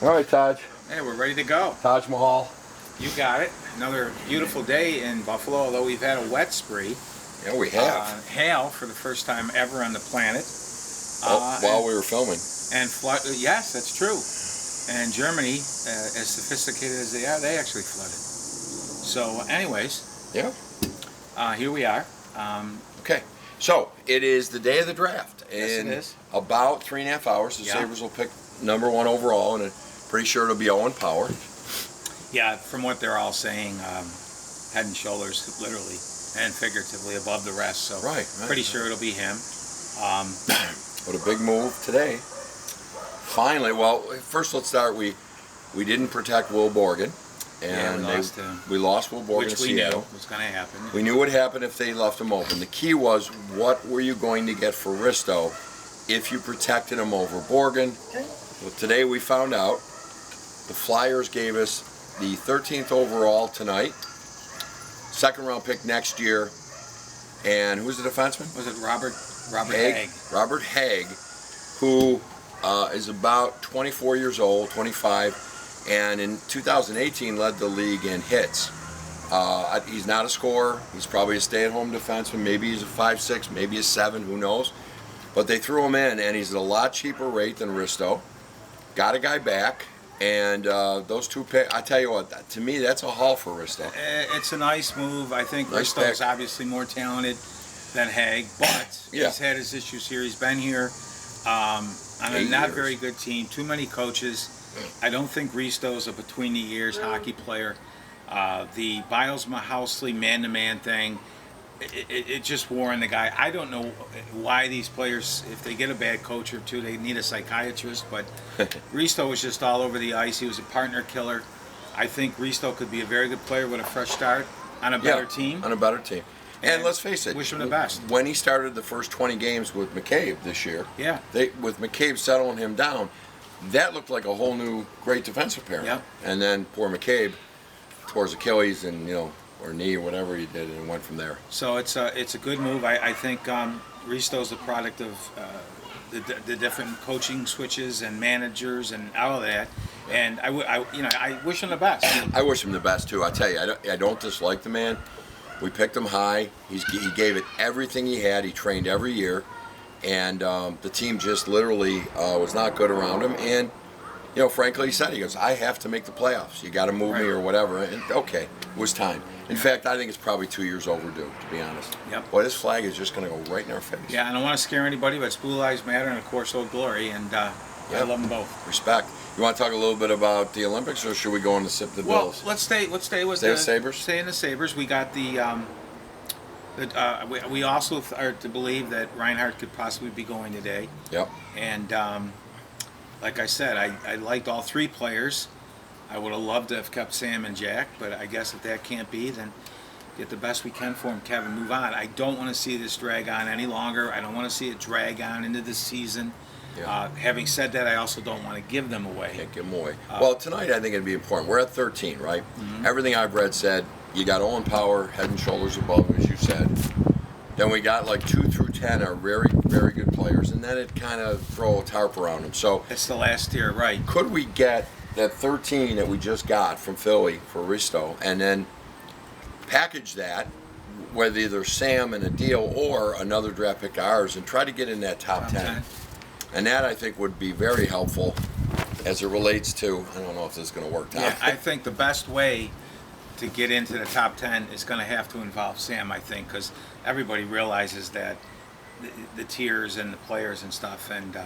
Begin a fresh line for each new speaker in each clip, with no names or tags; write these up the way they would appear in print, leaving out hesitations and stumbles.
All right, Taj.
Hey, we're ready to go.
Taj Mahal.
You got it. Another beautiful day in Buffalo, although we've had a wet spree.
Yeah, we have.
Hail for the first time ever on the planet.
While we were filming.
And yes, that's true. And Germany, as sophisticated as they are, they actually flooded. So, anyways.
Yeah.
Here we are.
Okay. So, it is the day of the draft.
Yes,
in
it is.
about 3.5 hours, the Sabres will pick number 1 overall, and I'm pretty sure it'll be Owen Power.
Yeah, from what they're all saying, head and shoulders, literally and figuratively, above the rest. So, pretty sure it'll be him.
What a big move today. Finally, well, first let's start. We didn't protect Will Borgen. And we lost Will Borgen to Seattle.
Which we knew was going to happen.
We knew what happened if they left him open. The key was, what were you going to get for Risto if you protected him over Borgen? Well, today we found out the Flyers gave us the 13th overall tonight, 2nd round pick next year, and who's the defenseman?
Was it Robert Haig?
Robert Haig, who is about 24 years old, 25. And in 2018 led the league in hits. He's not a scorer. He's probably a stay-at-home defenseman. Maybe he's a 5'6", maybe a 7, who knows. But they threw him in, and he's at a lot cheaper rate than Risto. Got a guy back, and those two picks, I tell you what, to me, that's a haul for Risto.
It's a nice move. I think Risto's obviously more talented than Haig, but he's had his issues here. He's been here on a not very good team, too many coaches. I don't think Risto's a between-the-ears hockey player. The Biles Mahousley man-to-man thing, it just wore on the guy. I don't know why these players, if they get a bad coach or two, they need a psychiatrist, but Risto was just all over the ice. He was a partner killer. I think Risto could be a very good player with a fresh start on a better team.
On a better team. And let's face it,
wish him the best.
When he started the first 20 games with McCabe this year, with McCabe settling him down, that looked like a whole new great defensive pairing.
Yep.
And then poor McCabe tore his Achilles and or knee or whatever he did, and went from there.
So it's a good move. I think Risto's a product of the different coaching switches and managers and all of that. And I wish him the best.
I wish him the best too. I tell you, I don't dislike the man. We picked him high. He gave it everything he had. He trained every year. And the team just literally was not good around him. And, frankly, he said, he goes, I have to make the playoffs. You got to move me or whatever. And, okay, it was time. In fact, I think it's probably 2 years overdue, to be honest.
Yep.
Boy, this flag is just going to go right in our face.
Yeah, I don't want to scare anybody, but it's Blue Lives Matter and, of course, Old Glory. And I love them both.
Respect. You want to talk a little bit about the Olympics, or should we go on to sip the Bills?
Well, let's stay with
the Sabres.
Stay in the Sabres. We got we also are to believe that Reinhart could possibly be going today.
Yep.
And like I said, I liked all 3 players. I would have loved to have kept Sam and Jack, but I guess if that can't be, then get the best we can for him, Kevin. Move on. I don't want to see this drag on any longer. I don't want to see it drag on into the season. Yeah. Having said that, I also don't want to give them away.
Can't give them away. Well, tonight I think it'd be important. We're at 13, right?
Mm-hmm.
Everything I've read said you got Owen Power, head and shoulders above him, as you said. Then we got like 2 through 10 are very, very good players, and then it kind of throw a tarp around them. So
it's the last tier, right?
Could we get that 13 that we just got from Philly for Risto, and then package that, whether either Sam and a deal or another draft pick of ours, and try to get in that top 10. And that, I think, would be very helpful as it relates to, I don't know if this is going to work out.
Yeah, I think the best way to get into the top 10 is going to have to involve Sam, I think, because everybody realizes that the tiers and the players and stuff. And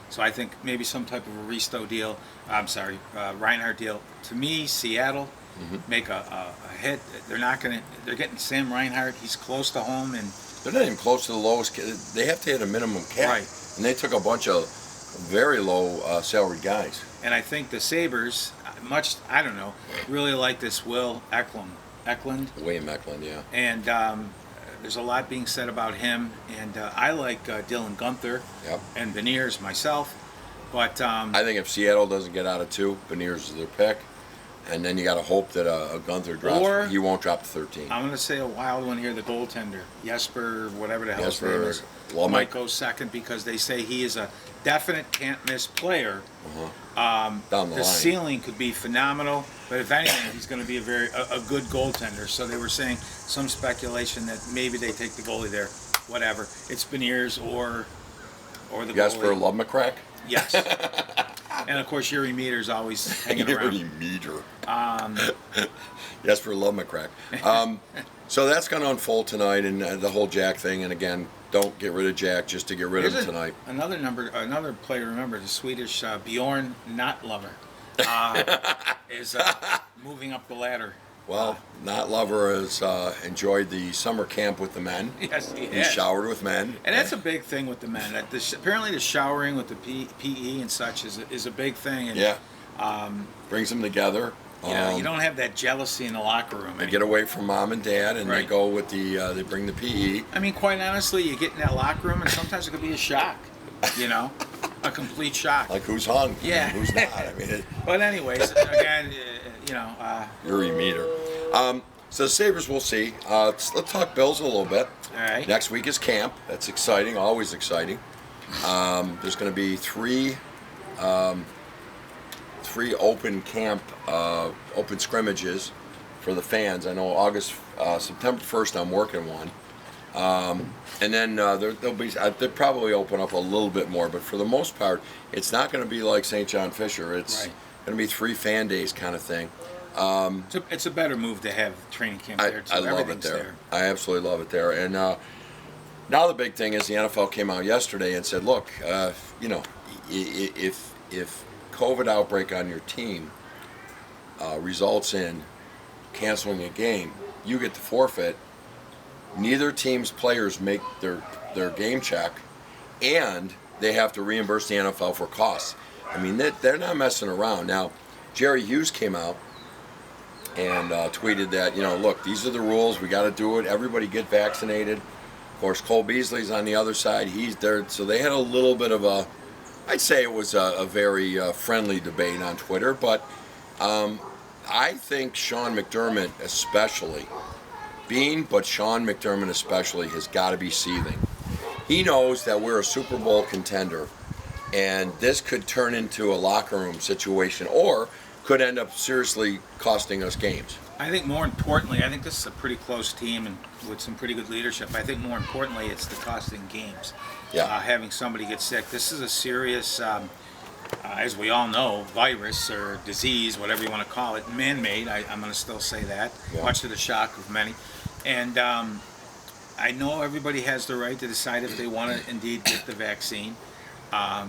so I think maybe some type of a Risto deal, Reinhart deal. To me, Seattle, make a hit. They're getting Sam Reinhart. He's close to home. And
they're not even close to the lowest. They have to hit a minimum cap.
Right.
And they took a bunch of very low salaried guys.
And I think the Sabres, really like this Will Eklund.
William Eklund, yeah.
And there's a lot being said about him. And I like Dylan Gunther and Beniers myself. But
I think if Seattle doesn't get out of 2, Beniers is their pick. And then you got to hope that a Gunther drops. Or he won't drop to 13.
I'm going to say a wild one here, the goaltender, Jesper, whatever the hell his name is. might go second because they say he is a definite can't-miss player.
Down the line.
The ceiling could be phenomenal, but if anything, he's going to be a good goaltender. So they were saying some speculation that maybe they take the goalie there. Whatever. It's Beniers or the goalie.
Yes, for Love McCrack?
Yes. And of course, Yuri Meter's always hanging around.
Yuri Meter. Yes, for Love McCrack. So that's going to unfold tonight, and the whole Jack thing. And again, don't get rid of Jack just to get rid of him tonight.
Another player. Remember, the Swedish Bjorn Notlover is moving up the ladder.
Well, Notlover has enjoyed the summer camp with the men.
Yes, he has.
He showered with men.
And that's a big thing with the men. Apparently the showering with the PE and such is a big thing. And,
yeah. Brings them together.
You don't have that jealousy in the locker room.
They get away from mom and dad, and they go with they bring the PE.
I mean, quite honestly, you get in that locker room, and sometimes it could be a shock, a complete shock.
Like who's hung?
Yeah.
Who's not? I mean.
But anyways, again,
Yuri Meter. So the Sabres, we'll see. Let's talk Bills a little bit.
All right.
Next week is camp. That's exciting, always exciting. There's going to be three open camp, open scrimmages for the fans. I know September 1st, I'm working one. And then they'll probably open up a little bit more, but for the most part, it's not going to be like St. John Fisher. It's going to be 3 fan days kind of thing.
It's a better move to have training camp there too.
I love it there. I absolutely love it there. And now the big thing is the NFL came out yesterday and said, look, if COVID outbreak on your team results in canceling a game, you get to forfeit. Neither team's players make their game check, and they have to reimburse the NFL for costs. I mean, they're not messing around. Now, Jerry Hughes came out and tweeted that, look, these are the rules. We got to do it. Everybody get vaccinated. Of course, Cole Beasley's on the other side. He's there. So they had a little bit of I'd say it was a very friendly debate on Twitter. But I think Sean McDermott especially, Sean McDermott especially has got to be seething. He knows that we're a Super Bowl contender, and this could turn into a locker room situation or could end up seriously costing us games.
I think more importantly, I think this is a pretty close team and with some pretty good leadership. I think more importantly, it's the costing games.
Yeah.
Having somebody get sick. This is a serious, as we all know, virus or disease, whatever you want to call it, man-made. I'm going to still say that, much to the shock of many. And I know everybody has the right to decide if they want to indeed get the vaccine.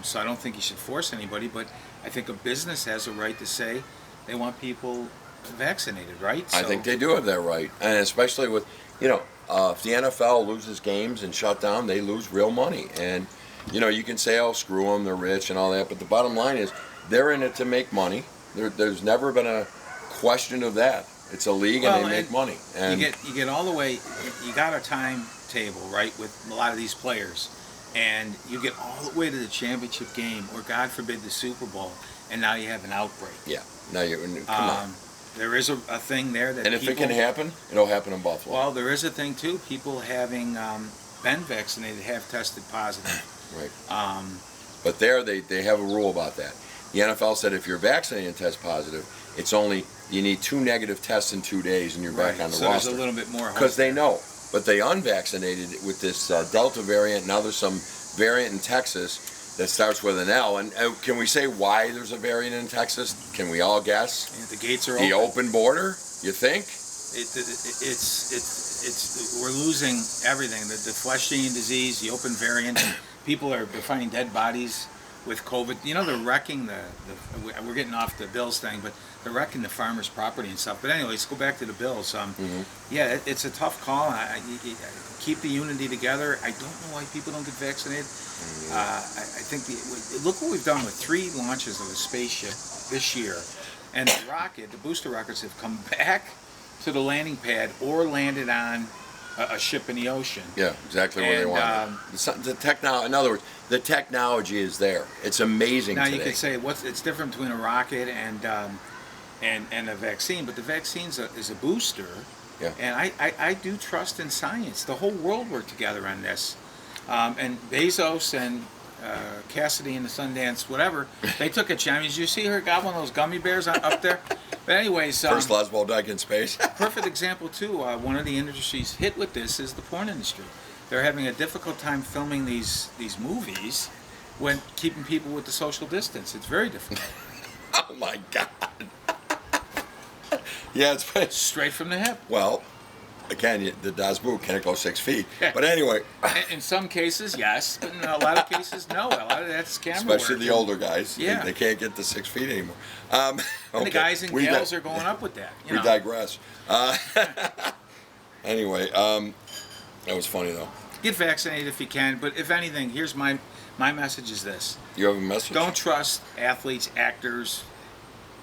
So I don't think you should force anybody, but I think a business has a right to say they want people vaccinated, right?
I think they do have that right, and especially with, if the NFL loses games and shut down, they lose real money. And, you can say, oh, screw them, they're rich and all that, but the bottom line is they're in it to make money. There's never been a question of that. It's a league and they make money. And
you get all the way, you got a timetable, right, with a lot of these players. And you get all the way to the championship game, or God forbid the Super Bowl, and now you have an outbreak.
Yeah. Now come on.
There is a thing there that.
And if it can happen, it'll happen in Buffalo.
Well, there is a thing too. People having been vaccinated have tested positive.
Right. But they have a rule about that. The NFL said if you're vaccinated and test positive, it's only you need 2 negative tests in 2 days and you're back on the roster.
So there's a little bit more.
Because they know. But they unvaccinated with this Delta variant. Now there's some variant in Texas that starts with an L. And can we say why there's a variant in Texas? Can we all guess?
Yeah, the gates are open.
The open border, you think?
We're losing everything. The flesh-eating disease, the open variant. People are finding dead bodies with COVID. They're wrecking we're getting off the Bills thing, but they're wrecking the farmers' property and stuff. But anyway, let's go back to the Bills. Yeah, it's a tough call. Keep the unity together. I don't know why people don't get vaccinated. I think look what we've done with 3 launches of a spaceship this year, and the booster rockets have come back to the landing pad or landed on a ship in the ocean.
Yeah, exactly where they want it. In other words, the technology is there. It's amazing.
Now
today.
You could say it's different between a rocket and a vaccine, but the vaccine is a booster.
Yeah.
And I do trust in science. The whole world worked together on this. And Bezos and Cassidy and the Sundance, whatever, they took a chance. Did you see her got one of those gummy bears up there? But anyways,
first Laswell Dyke in space.
Perfect example too. One of the industries hit with this is the porn industry. They're having a difficult time filming these movies when keeping people with the social distance. It's very difficult.
Oh my God. Yeah, it's
straight from the hip.
Well, again, the Das Boot can't go 6 feet. But anyway.
In some cases, yes. But in a lot of cases, no. A lot of that's camera
especially
work.
The older guys.
Yeah.
They can't get to 6 feet anymore.
And the guys and gals are going up with that.
We digress. Anyway, that was funny, though.
Get vaccinated if you can. But if anything, here's my message is this.
You have a message?
Don't trust athletes, actors,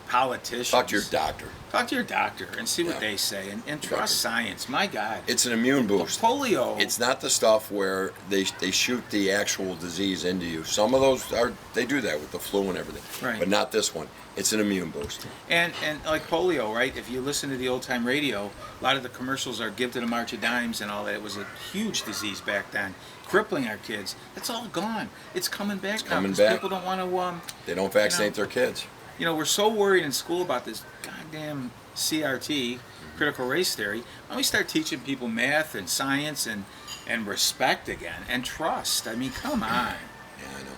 politicians.
Talk to your doctor.
Talk to your doctor and see what they say, and trust science. My God,
it's an immune boost.
Polio.
It's not the stuff where they shoot the actual disease into you. Some of those they do that with the flu and everything,
right?
But not this one. It's an immune boost.
And like polio, right? If you listen to the old time radio, a lot of the commercials are "Give to the March of Dimes" and all that. It was a huge disease back then, crippling our kids. It's all gone. It's coming back.
It's coming back.
People don't want to.
They don't vaccinate their kids.
You know, we're so worried in school about this goddamn CRT, critical race theory. Why don't we start teaching people math and science and respect again and trust? I mean, come on.
Yeah, I know.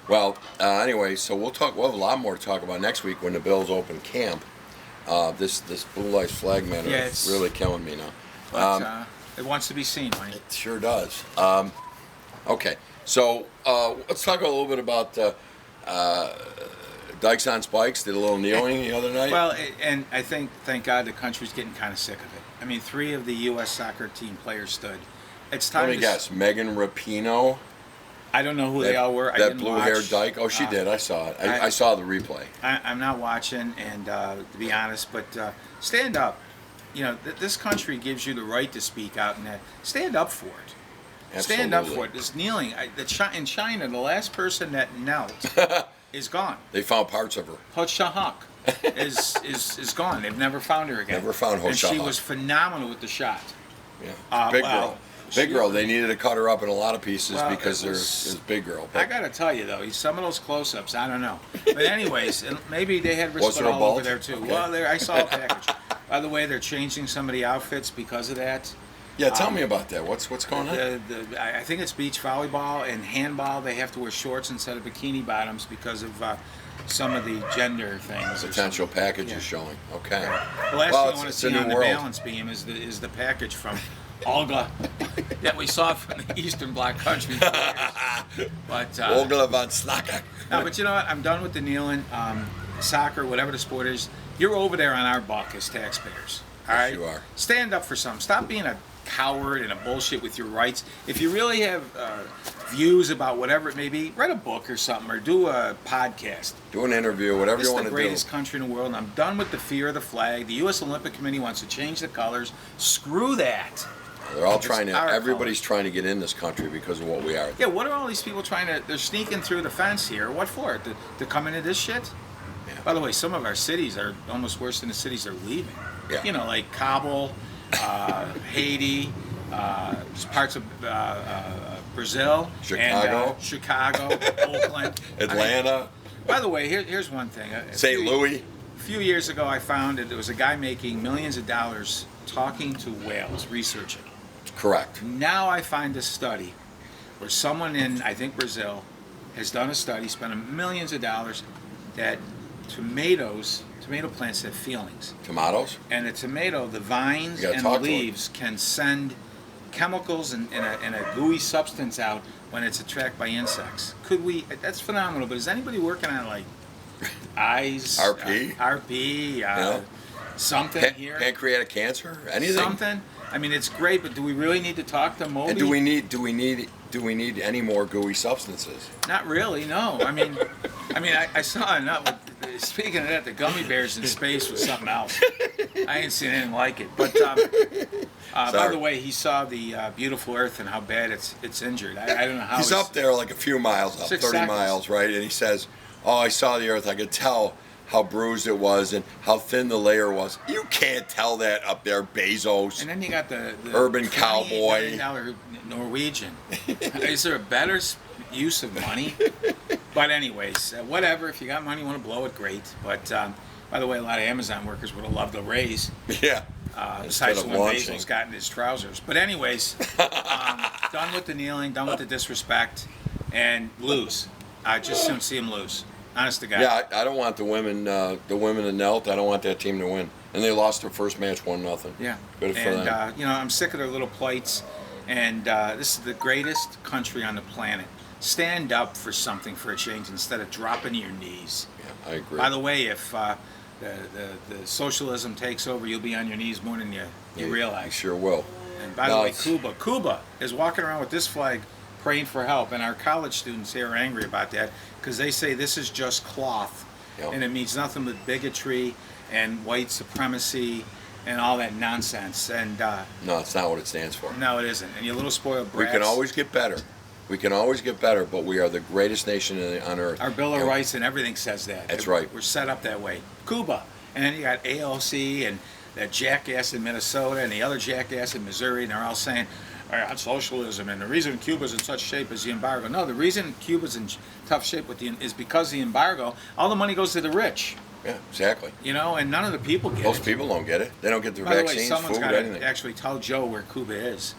Well, anyway, so we'll have a lot more to talk about next week when the Bills open camp. This Blue Lives Flag matter is really killing me now.
But, it wants to be seen, Mike.
It sure does. Okay, so let's talk a little bit about Dykes on Spikes. Did a little kneeling the other night.
Well, and I think, thank God, the country's getting kind of sick of it. I mean, 3 of the U.S. soccer team players stood. It's time.
Let me guess. Megan Rapinoe.
I don't know who they all were.
That blue-haired dyke. Oh, she did. I saw it. I saw the replay.
I'm not watching, and to be honest, but stand up. You know, this country gives you the right to speak out, and stand up for it.
Absolutely.
Stand up for it. This kneeling. In China, the last person that knelt is gone.
They found parts of her.
Ho Cha-huk is gone. They've never found her again.
Never found Ho Cha-huk.
And she was phenomenal with the shot.
Yeah, big girl. Big girl. They needed to cut her up in a lot of pieces because there's big girl.
I got to tell you, though, some of those close-ups, I don't know. But anyways, maybe they had Risto all over there, too. Okay. Well, I saw a package. By the way, they're changing some of the outfits because of that.
Yeah, tell me about that. What's going on?
I think it's beach volleyball and handball. They have to wear shorts instead of bikini bottoms because of some of the gender things.
Potential packages showing. Okay.
The last thing I want to see on the balance beam is the package from Olga that we saw from the Eastern Bloc countries. But
Olga von Slaka.
No, but you know what? I'm done with the kneeling. Soccer, whatever the sport is, you're over there on our buck as taxpayers. All right?
Yes, you are.
Stand up for something. Stop being a coward and a bullshit with your rights. If you really have views about whatever it may be, write a book or something, or do a podcast.
Do an interview, whatever you want to do.
It's the greatest country in the world, and I'm done with the fear of the flag. The U.S. Olympic Committee wants to change the colors. Screw that.
They're all everybody's trying to get in this country because of what we are.
Yeah, what are all these people they're sneaking through the fence here. What for? To come into this shit?
Yeah.
By the way, some of our cities are almost worse than the cities they're leaving.
Yeah.
You know, like Kabul, Haiti, parts of Brazil,
Chicago,
Oakland,
Atlanta.
By the way, here's one thing.
St. Louis.
A few years ago, I found that there was a guy making millions of dollars talking to whales, researching.
Correct.
Now I find a study where someone in, I think, Brazil has done a study, spent millions of dollars, that tomato plants have feelings.
Tomatoes?
And the tomato, the vines and the leaves can send chemicals and a gooey substance out when it's attracted by insects. That's phenomenal, but is anybody working on like eyes?
RP?
Something here?
Pancreatic cancer? Anything?
Something? I mean, it's great, but do we really need to talk to Moby?
And do we need any more gooey substances?
Not really, no. I mean, I saw enough. Speaking of that, the gummy bears in space was something else. I ain't seen anything like it. But by the way, he saw the beautiful Earth and how bad it's injured. I don't know how. He's
up there like a few miles up, 30 miles, right? And he says, "Oh, I saw the Earth. I could tell how bruised it was and how thin the layer was. You can't tell that up there, Bezos.
And then you got the
urban cowboy.
$28 Norwegian. Is there a better use of money? But anyways, whatever. If you got money, you want to blow it, great. But by the way, a lot of Amazon workers would have loved a raise.
Yeah.
Besides when Bezos got in his trousers. But anyways, done with the kneeling, done with the disrespect, and lose. I just don't see him lose. Honest to God.
Yeah, I don't want the women that knelt. I don't want that team to win. And they lost their first match 1-0.
Yeah.
Good for them.
You know, I'm sick of their little plights. And this is the greatest country on the planet. Stand up for something for a change instead of dropping to your knees.
Yeah, I agree.
By the way, if the socialism takes over, you'll be on your knees more than you realize.
You sure will.
And by the way, Cuba is walking around with this flag praying for help, and our college students here are angry about that because they say this is just cloth, and it means nothing but bigotry and white supremacy and all that nonsense. And
no, it's not what it stands for.
No, it isn't. And you little spoiled brats.
We can always get better. We can always get better, but we are the greatest nation on earth.
Our Bill of Rights and everything says that.
That's right.
We're set up that way. Cuba. And then you got AOC and that jackass in Minnesota and the other jackass in Missouri, and they're all saying, that's socialism, and the reason Cuba's in such shape is the embargo. No, the reason Cuba's in tough shape is because the embargo. All the money goes to the rich.
Yeah, exactly.
You know, and none of the people get it.
Most people don't get it. They don't get their vaccines,
someone's
food,
got
anything.
to actually tell Joe where Cuba is.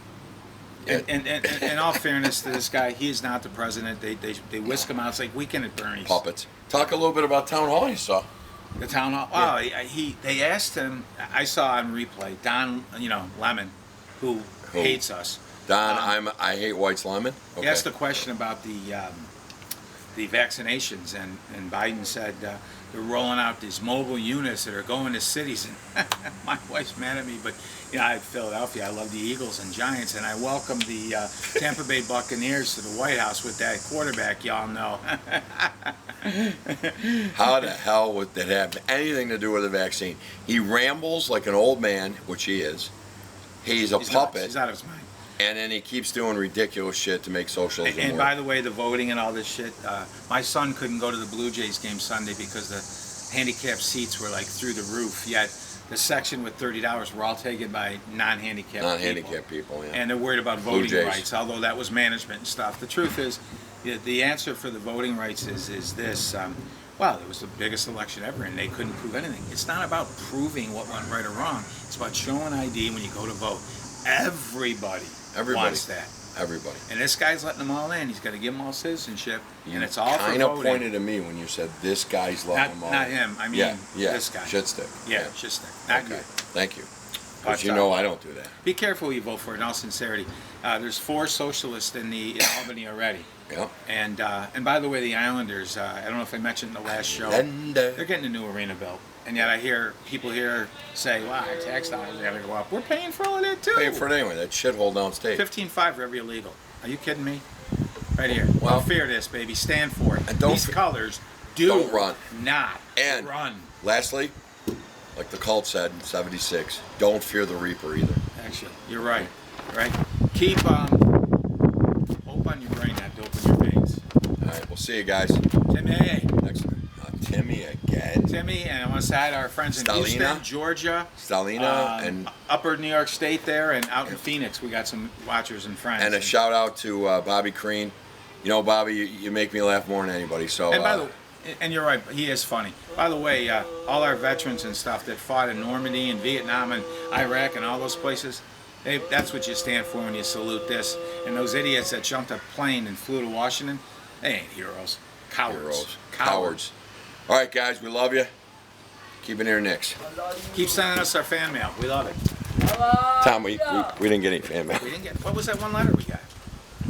Yeah.
And in all fairness to this guy, he is not the president. They whisk him out. It's like Weekend at Bernie's.
Puppets. Talk a little bit about town hall you saw.
The town hall.
Yeah.
Oh, they asked him. I saw on replay. Don, Lemon, who hates us.
Don, I hate White's Lemon. Okay.
He asked the question about the vaccinations, and Biden said they're rolling out these mobile units that are going to cities. And my wife's mad at me, but I'm Philadelphia. I love the Eagles and Giants, and I welcome the Tampa Bay Buccaneers to the White House with that quarterback. Y'all know.
How the hell would that have anything to do with the vaccine? He rambles like an old man, which he is. He's a puppet.
He's out of his mind.
And then he keeps doing ridiculous shit to make socialism
And
work.
by the way, the voting and all this shit, my son couldn't go to the Blue Jays game Sunday because the handicapped seats were like through the roof. Yet the section with $30 were all taken by non-handicapped
people. Yeah.
And they're worried about voting rights, although that was management and stuff. The truth is, the answer for the voting rights is this. Well, it was the biggest election ever, and they couldn't prove anything. It's not about proving what went right or wrong. It's about showing ID when you go to vote. Everybody wants that.
Everybody.
And this guy's letting them all in. He's got to give them all citizenship, and it's all for voting.
Kind of pointed to me when you said this guy's letting them all in.
Not him. I mean, this guy.
Shitstick.
Yeah, shitstick. Not good.
Thank you. Because you know I don't do that.
Be careful who you vote for, in all sincerity. There's 4 socialists in Albany already.
Yeah.
And by the way, the Islanders, I don't know if I mentioned in the last show, they're getting a new arena built. And yet I hear people here say, wow, our tax dollars are going to go up. We're paying for all of that, too.
Paying for it anyway, that shithole downstate.
$15.5 for every illegal. Are you kidding me? Right here. Well, fear this, baby. Stand for it.
And
these colors
don't run.
Not
and
run.
Lastly, like the cult said in 76, don't fear the Reaper either.
Actually, you're right. Right? Keep hope on your brain, not dope in your veins.
All right, we'll see you guys.
Timmy.
Next time. Timmy again.
Timmy, and I want to say hi to our friends in Houston, Georgia.
Stalina and
Upper New York State there, and out in Phoenix, we got some watchers and friends.
And a shout out to Bobby Crean. You know, Bobby, you make me laugh more than anybody. So.
And by the way, and you're right, he is funny. By the way, all our veterans and stuff that fought in Normandy and Vietnam and Iraq and all those places, that's what you stand for when you salute this. And those idiots that jumped a plane and flew to Washington, they ain't heroes. Cowards.
All right, guys, we love you. Keep it here, Nicks.
Keep sending us our fan mail. We love it.
Tom, we didn't get any fan mail.
We didn't get. What was that one letter we got?